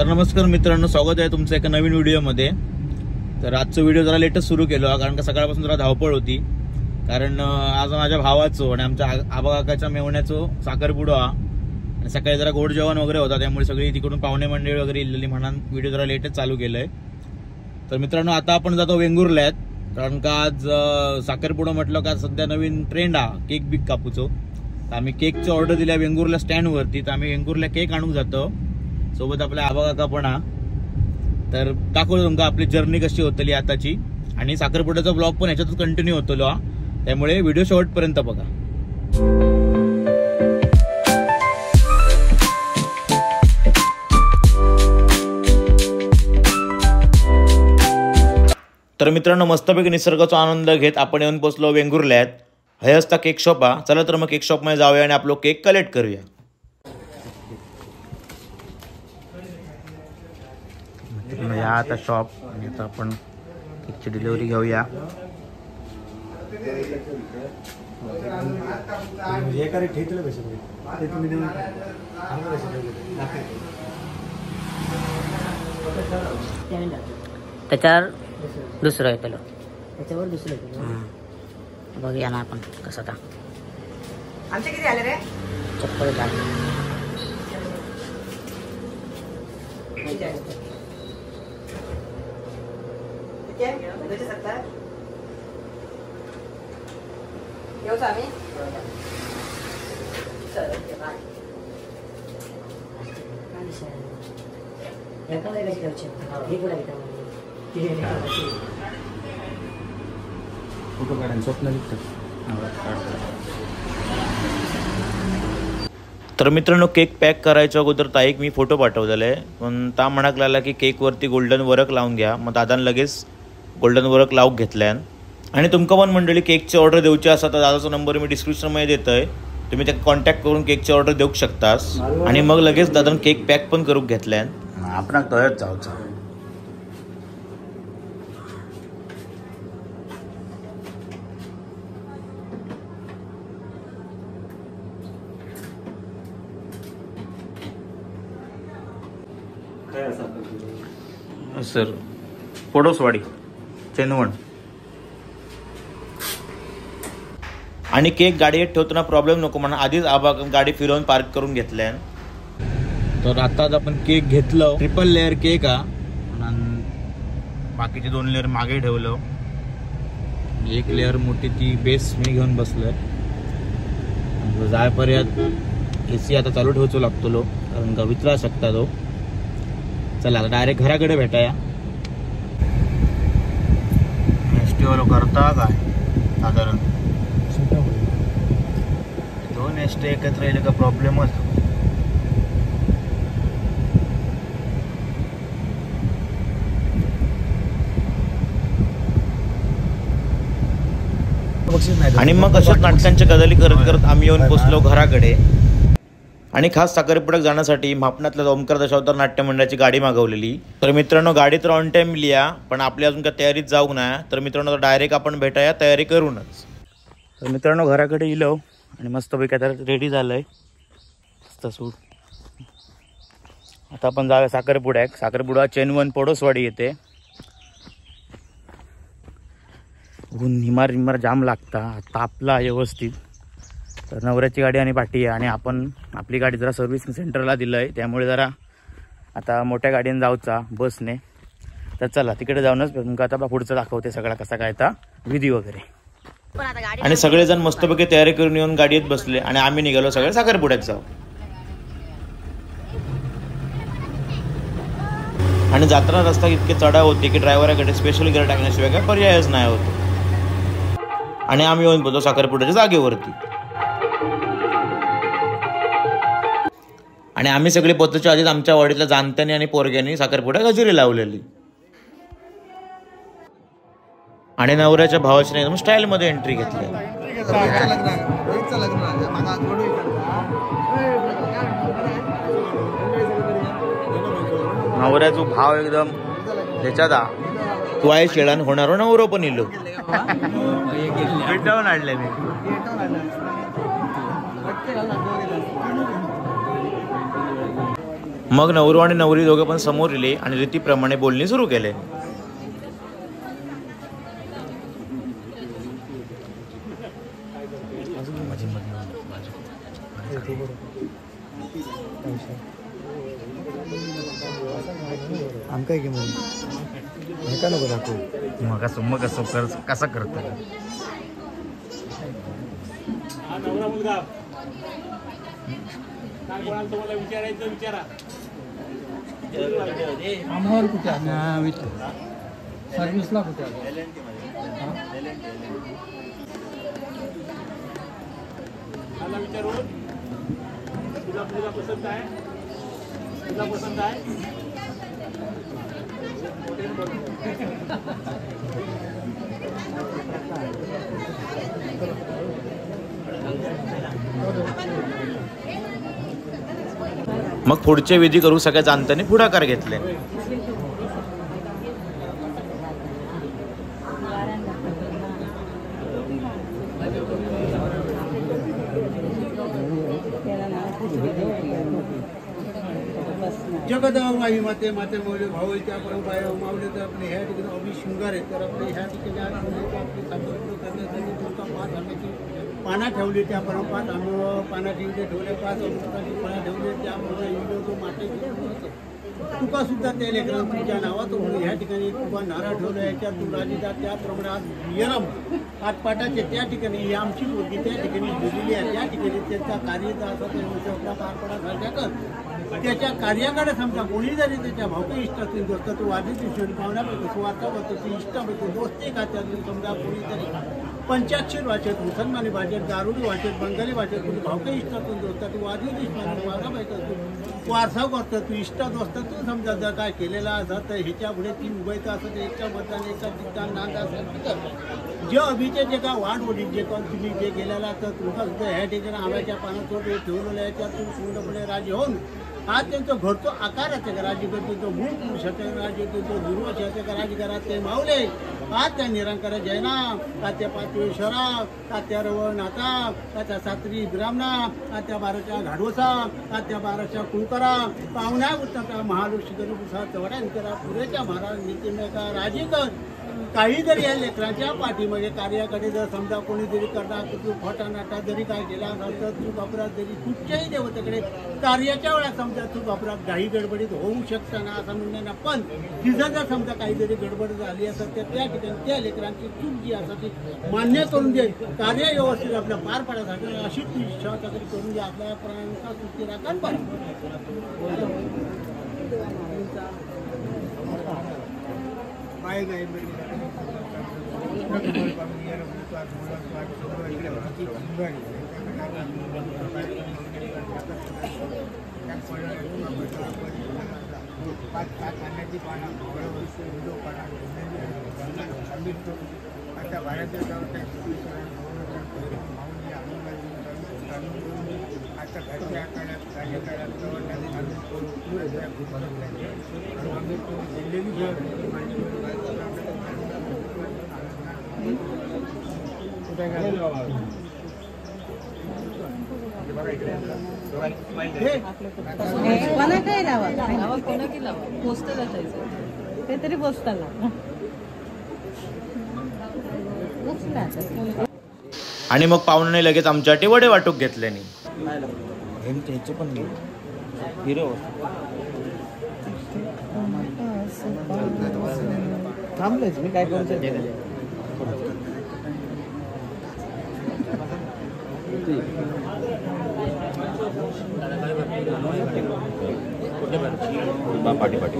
तर नमस्कार मित्रांनो, स्वागत आहे तुमचं एका नवीन व्हिडिओमध्ये। तर आजचा व्हिडिओ जरा लेटच सुरू केलो कारण का सकाळपासून जरा धावपळ होती। कारण आज माझ्या भावाचो आणि आमच्या आबा काकाच्या मेवण्याचो साखरपुडा आणि सकाळी जरा गोड जेवण वगैरे होता, त्यामुळे सगळी तिकडून पाहुणे मंडळी वगैरे इल्लेली म्हणून व्हिडिओ जरा लेटच चालू केलंय। तर मित्रांनो, आता आपण जातो वेंगुर्ल्यात, कारण का आज साखरपुडा म्हटलं का सध्या नवीन ट्रेंड हा केक बिक कापूचो। तर आम्ही केकची ऑर्डर दिल्या वेंगुर्ला स्टँडवरती, तर आम्ही वेंगुर्ला केक आणून जातो, सोबत आपल्या आबा काका पण हा। तर दाखवतो तुमका आपली जर्नी कशी होतली आताची, आणि साखरपुड्याचा ब्लॉग पण ह्याच्यातच कंटिन्यू होतलो हा, त्यामुळे व्हिडिओ शेवटपर्यंत बघा। तर मित्रांनो, मस्तपैकी निसर्गाचा आनंद घेत आपण येऊन पोहोचलो वेंगुर्ल्यात। हे असता केक शॉप हा। चला तर मग केक शॉप मध्ये जाऊया आणि आपलो केक कलेक्ट करूया। या आता शॉप, आणि आता आपण केकची डिलिव्हरी घेऊया। त्याच्यावर दुसरं येतलो, त्याच्यावर दुसरं येतलो। बघूया ना आपण कसं आता आमचे किती आले रे चप्पल फोटो काढायला स्वप्न तर मित्रांनो, केक पॅक करायच्या अगोदर ताईक मी फोटो पाठवलेले, पण ता म्हणाक लागला की केकवरती गोल्डन वर्क लावून घ्या। मग दादान लगेच गोल्डन वर्क लावून घेतल्यान। आणि तुमका पण मंडळी केकची ऑर्डर देऊची असा तर दादाचा नंबर मी डिस्क्रिप्शनमध्ये देतोय, तुम्ही त्या कॉन्टॅक्ट करून केकची ऑर्डर देऊ शकतास। आणि मग लगेच दादान केक पॅक पण करून घेतल्यान। आपण तयार जाऊचा सर पोडोसवाडी चेनवण। आणि केक गाडीत ठेवताना प्रॉब्लेम नको म्हणून आधीच आबा गाडी फिरवून पार्क करून घेतल्यान। तर आताच आपण केक घेतलं, ट्रिपल लेअर केक हा, आणि बाकीचे 2 लेअर मागे ठेवलं। एक लेअर मोठी ती बेस मी घेऊन बसलोय। जायपर्यंत AC आता चालू ठेवचो लागतो, कारण का वितरा शकता तो। चला आता डायरेक्ट घराकडे भेटाया। एसटीवालो करता काय साधारण 2 एसटी एकत्र येईल का प्रॉब्लेमच। आणि मग अशाच नाटकांच्या गजाली करत करत आम्ही येऊन पोचलो घराकडे। आणि खास साखरपुड्यात जाण्यासाठी मापनातल्या ओमकार दशावतार नाट्य मंडळाची गाडी मागवलेली। तर मित्रांनो, गाडी तर ऑन टाइम लिया, पण आपली अजून काय तयारीत जाऊ ना। तर मित्रांनो, डायरेक्ट आपण भेटाया तयारी करूनच। तर मित्रांनो, घराकडे इलो आणि मस्तपैकी आता रेडी झालंय मस्त सूट। आता आपण जाऊया साखरपुड्याक। साखरपुडा चेनवन पोडोसवाडी येते। ऊन हिमार जाम लागता, तापला व्यवस्थित। तर नवऱ्याची गाडी आणि पाठी आहे, आणि आपण आपली गाडी जरा सर्व्हिसिंग सेंटरला दिलंय, त्यामुळे जरा आता मोठ्या गाडीने जाऊचा बसने। तर चला तिकडे जाऊनच तुमका आता पुढचं दाखवते सगळा कसा काय आता विधी वगैरे। आणि सगळेजण मस्तपैकी तयारी करून येऊन गाडीत बसले आणि आम्ही निघालो सगळे साखरपुड्यात जाऊ। आणि जाताना रस्ता इतके चढाव होते की ड्रायव्हराकडे स्पेशल गिअर टाकण्याशिवाय काय पर्यायच नाही होतो। आणि आम्ही येऊन पोहोचलो साखरपुड्याच्या जागेवरती। आणि आम्ही सगळे पोहोचायच्या आधीच आमच्या वाडीतल्या जाणत्याने आणि पोरग्यांनी साखरपुड्यात हजेरी लावलेली। आणि नवऱ्याच्या भावाची एकदम स्टाईल मध्ये एंट्री घेतली। नवऱ्याचा भाव एकदम त्याच्यात तू आहे शेळान होणार नवरो पण इलो भेटावून आणले मी। मग नवरू आणि नवरी दोघे पण समोर इले आणि रीतीप्रमाणे बोलणी सुरू केले. आमकाय की नका नको दाखवू. मग कसं करतो. नवरा मुलगा काय कोणाला तुम्हाला विचारायचं विचारा. आम्हाला कुठे सर्व्हिसला कुठे मला विचारून तुला मुलगा पसंत आहे, तुला पसंत आहे. मग पुढचे विधी करू सगळ्या जाणत्याने पुढाकार घेतले. जगदवाई माते माते माऊली भाऊच्या परंपरा माऊली तर आपले ह्या ठिकाणी अभि शृंगार आहेत. तर आपले ह्या ठिकाणी आपली साखरपुडा करण्यासाठी तुमचा 5 आंब्याची पाना ठेवली. त्या परंपरात आम्ही पानाची ठेवले 5 अमृताची पाना ठेवली. त्यामुळे हिंदू जो माते तुका सुद्धा त्या लेकरांना तुमच्या नावात म्हणून ह्या ठिकाणी तुका नारळ ठेवलं. याच्यात तू राजीचा त्याप्रमाणे आज यरम हातपाटाचे त्या ठिकाणी ही आमची मुलगी त्या ठिकाणी दिलेली आहे. त्या ठिकाणी त्याचा कार्य असा पार पडा कर त्याच्या कार्याकडे समजा कोणी जरी त्याच्या भावकी इष्टातील दोस्त तो वादी दिवशी पाहुण्यापैकी स्वार्थ बघतो इष्ट बघतो दोस्ती खात्यातून समजा कोणीतरी पंचाक्षर भाषेत मुसलमानी भाषेत दारुडी भाषेत बंगाली भाषेत कोणी भावकी इष्टातून दोस्त तू वादी दिवशी पाहुण्यापैकी वारसा करतो तू इष्ट दोस्त तू समजा जर काय केलेला असं तर ह्याच्या पुढे 3 उभयचं असं तर एका बद्दल एका ठिकाण नांद असेल जे अभिचे जे का वाढ वडील जे कोण तुम्ही जे गेलेला तर तुमचा सुद्धा ह्या ठिकाणी आंब्याच्या पानात ठेवलेलं याच्यातून पूर्णपणे राजे होऊन आज त्यांचं घरतो आकाराचे का राज्य करतो तो मूळ पुरुषाचे राज्य करतो दुर्वशाचे का राज्य करा ते मावले आज त्या निरंकार जैना तात्या पाचवेश्वरा तात्या रवळ नाथा तात्या सात्री ब्राह्मणा तात्या 12च्या घाडवसा तात्या 12च्या कुळकरा पाहुण्या उत्तका महालक्ष्मी गणपुसा चवडा निकरा पुरेच्या महाराज नीतिमेका राजीकर काही जरी या लेकरांच्या पाठीमध्ये कार्याकडे जर समजा कोणीतरी करणार तू खोटा नाटा जरी काय केला असेल तर चूक अपराध जरी कुठच्याही देवतेकडे कार्याच्या वेळा समजा चूक अपराध काही गडबडीत होऊ शकतं ना असं म्हणणं ना. पण तिथं जर समजा काही जरी गडबड झाली असेल तर त्या ठिकाणी त्या लेकरांची चूक जी असं ती मान्य करून दे कार्य व्यवस्थित आपल्या पार पाडण्यासाठी अशी तू इच्छा तरी करून दे आपल्या प्राणांचा सुट्टी राखण पण काय काय आता भारतीय आता घरच्या काळात कार्यकाळात कोणा काय लावा कोणा की लावा पोस्टल असायचं ते तरी पोस्टल आणि मग पाहुण्याने लगेच आमच्यासाठी वडे वाटूक घेतले. ह्याचे पण हिरो थांबलेच मी काय करू पाटी पाटी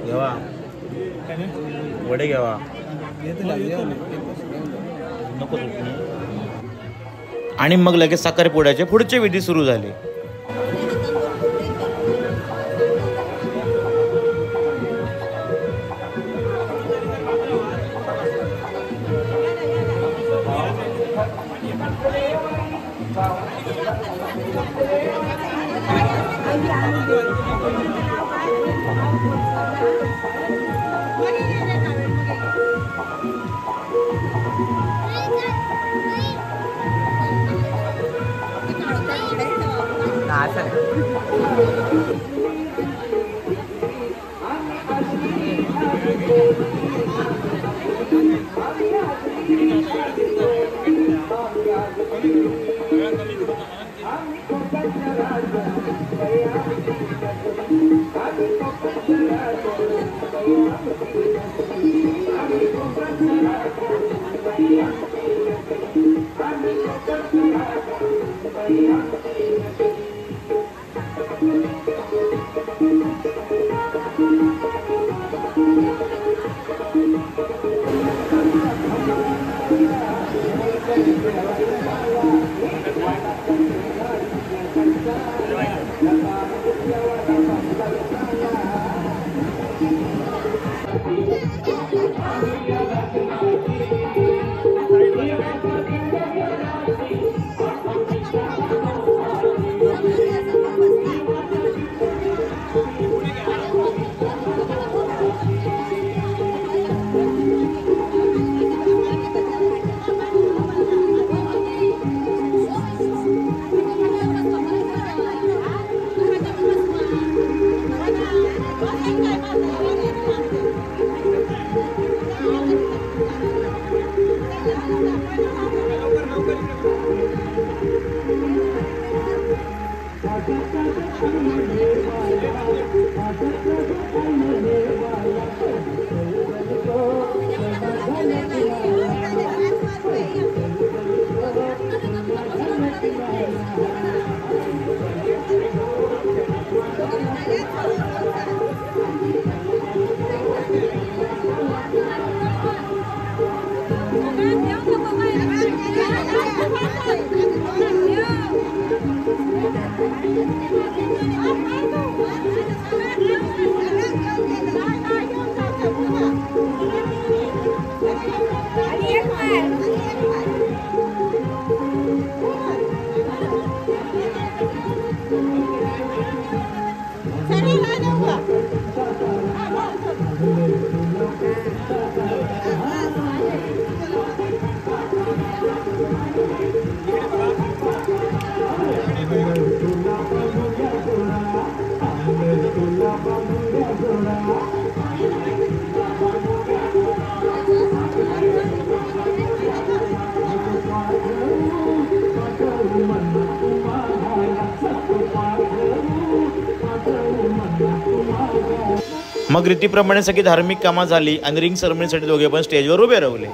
घेवा वडे घ्यावा नको. आणि मग लगेच साखरपुड्याचे पुढचे विधी सुरू झाले. मग रीतीप्रमाणे सगळी धार्मिक कामं झाली आणि रिंग सेरेमनीसाठी दोघे पण स्टेजवर उभे राहिले.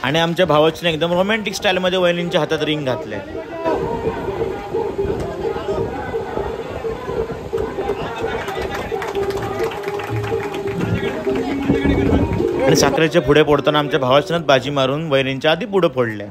आणि आमच्या भावाचीने एकदम रोमॅन्टिक स्टाईलमध्ये वहिनींच्या हातात रिंग घातले. आणि साखरेचे पुढे फोडताना आमच्या भावाचीनंच बाजी मारून वहिनींच्या आधी पुढे फोडले.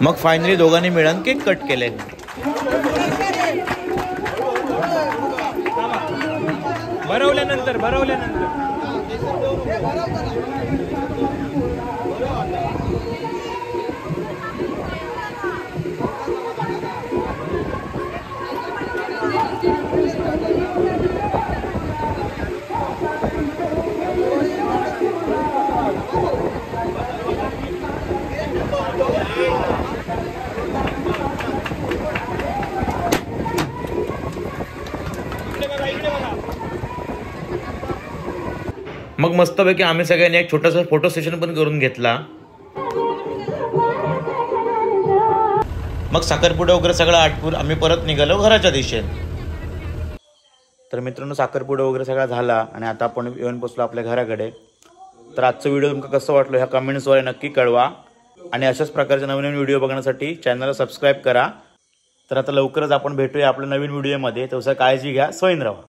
मग फायनली दोघांनी मिळून केक कट केले. भरवल्यानंतर मग मस्तपैकी आम्ही सगळ्यांनी एक छोटासा फोटो सेशन पण करून घेतला. मग साखरपुडा वगैरे सगळं आटपून आम्ही परत निघालो घराच्या दिशेने. तर मित्रांनो साखरपुडा वगैरे सगळा झाला आणि आता आपण येऊन पोचलो आपल्या घराकडे. तर आजचा व्हिडिओ तुमका कसं वाटलं ह्या कमेंट्सद्वारे नक्की कळवा आणि अशाच प्रकारचे नवीन नवीन व्हिडिओ बघण्यासाठी चॅनलला सबस्क्राईब करा. तर आता लवकरच आपण भेटूया आपल्या नवीन व्हिडिओमध्ये. तसं काळजी घ्या, स्वयं राहा.